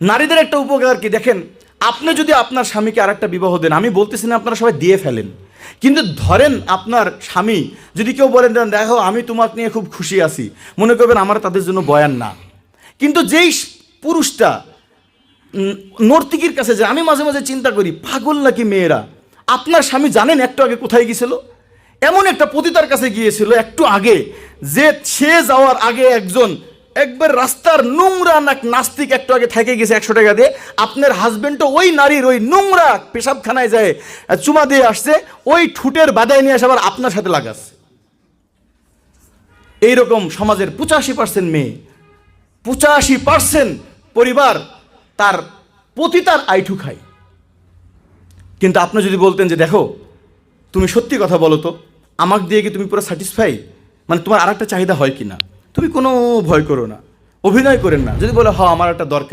নারীদের একটা উপকার কি দেখেন, আপনি যদি আপনার স্বামীকে আরেকটা বিবাহ দেন, আমি বলতেছি না আপনারা সবাই দিয়ে ফেলেন, কিন্তু ধরেন আপনার স্বামী যদি কেউ বলেন দেন দেখো আমি তোমাকে নিয়ে খুব খুশি আছি, মনে করবেন আমার তাদের জন্য বয়ান না। কিন্তু যেই পুরুষটা নর্তকীর কাছে যায়, আমি মাঝে মাঝে চিন্তা করি পাগল নাকি মেয়েরা। আপনার স্বামী জানেন একটু আগে কোথায় গিয়েছিল? এমন একটা পতিতার কাছে গিয়েছিল একটু আগে, যে সে যাওয়ার আগে একজন একবার রাস্তার নোংরা নাস্তিক একটু আগে থেকে গেছে 100 টাকা দিয়ে। আপনার হাজবেন্ডও ওই নারীর ওই নোংরা পেশাবখানায় যায় চুমা দিয়ে আসছে, ওই ঠুটের বাদায় নিয়ে আসে আবার আপনার সাথে লাগাচ্ছে। এইরকম সমাজের 85% মেয়ে, 85% পরিবার তার পতিতার আইঠু খায়। কিন্তু আপনি যদি বলতেন যে দেখো তুমি সত্যি কথা বলো তো, আমাকে দিয়ে কি তুমি পুরো স্যাটিসফাই, মানে তোমার আর একটা চাহিদা হয় কি না, তুমি কোনো ভয় করো না, অভিনয় করেন না, যদি বলো হ্যাঁ আমার একটা দরকার,